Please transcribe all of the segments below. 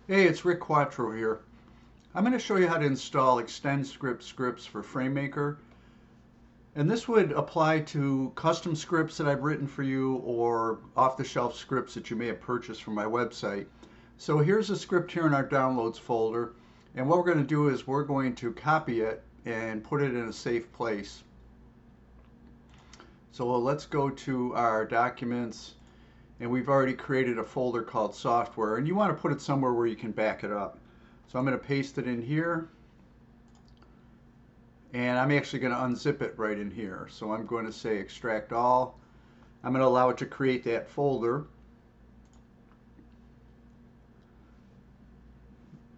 Hey, it's Rick Quattro here. I'm going to show you how to install ExtendScript scripts for FrameMaker. And this would apply to custom scripts that I've written for you or off-the-shelf scripts that you may have purchased from my website. So here's a script here in our downloads folder. And what we're going to do is we're going to copy it and put it in a safe place. So let's go to our documents. And we've already created a folder called software, and you want to put it somewhere where you can back it up. So I'm going to paste it in here, and I'm actually going to unzip it right in here. So I'm going to say extract all. I'm going to allow it to create that folder.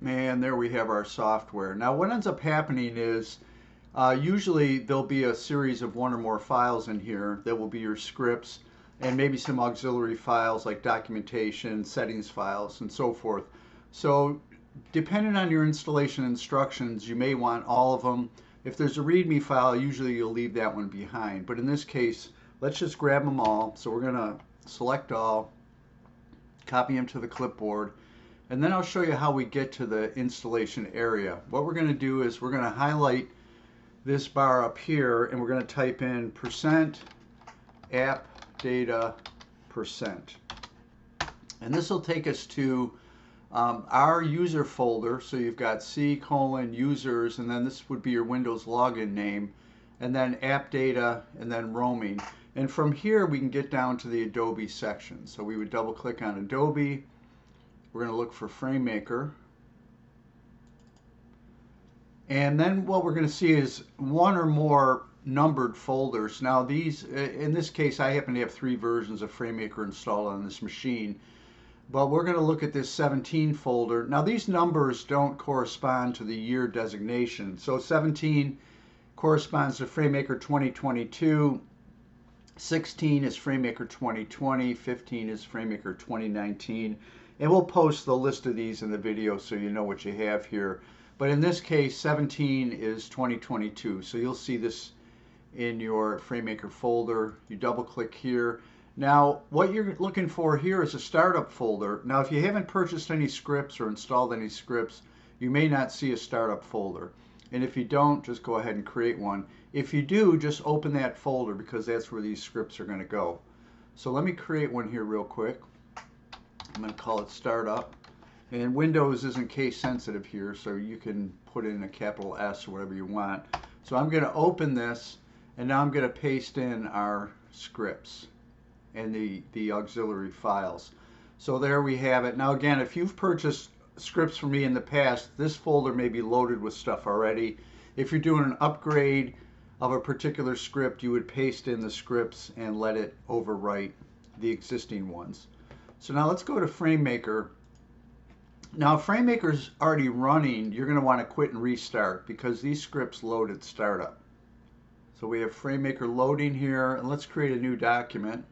And there we have our software. Now what ends up happening is usually there'll be a series of one or more files in here that will be your scripts, and maybe some auxiliary files like documentation, settings files, and so forth. So depending on your installation instructions, you may want all of them. If there's a README file, usually you'll leave that one behind. But in this case, let's just grab them all. So we're going to select all, copy them to the clipboard, and then I'll show you how we get to the installation area. What we're going to do is we're going to highlight this bar up here, and we're going to type in %app data %. And this will take us to our user folder. So you've got C:users, and then this would be your Windows login name, and then app data, and then roaming. And from here we can get down to the Adobe section. So we would double click on Adobe. We're going to look for FrameMaker. And then what we're going to see is one or more numbered folders. Now these, in this case, I happen to have 3 versions of FrameMaker installed on this machine. But we're going to look at this 17 folder. Now these numbers don't correspond to the year designation. So 17 corresponds to FrameMaker 2022. 16 is FrameMaker 2020. 15 is FrameMaker 2019. And we'll post the list of these in the video so you know what you have here. But in this case, 17 is 2022. So you'll see this in your FrameMaker folder. You double click here. Now, what you're looking for here is a startup folder. Now, if you haven't purchased any scripts or installed any scripts, you may not see a startup folder. And if you don't, just go ahead and create one. If you do, just open that folder because that's where these scripts are going to go. So let me create one here real quick. I'm going to call it startup. And Windows isn't case sensitive here, so you can put in a capital S or whatever you want. So I'm going to open this, and now I'm going to paste in our scripts and the auxiliary files. So there we have it. Now again, if you've purchased scripts from me in the past, this folder may be loaded with stuff already. If you're doing an upgrade of a particular script, you would paste in the scripts and let it overwrite the existing ones. So now let's go to FrameMaker. Now if FrameMaker's already running, you're going to want to quit and restart because these scripts load at startup. So we have FrameMaker loading here, and let's create a new document.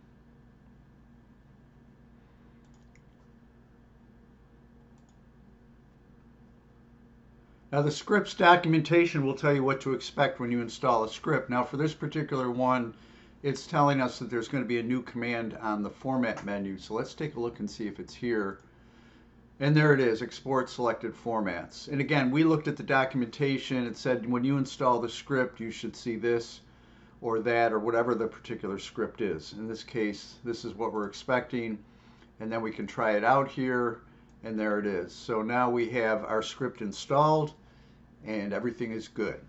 Now the scripts documentation will tell you what to expect when you install a script. Now for this particular one, it's telling us that there's going to be a new command on the format menu. So let's take a look and see if it's here. And there it is, export selected formats. And again, we looked at the documentation. It said when you install the script, you should see this or that or whatever the particular script is. In this case, this is what we're expecting. And then we can try it out here. And there it is. So now we have our script installed and everything is good.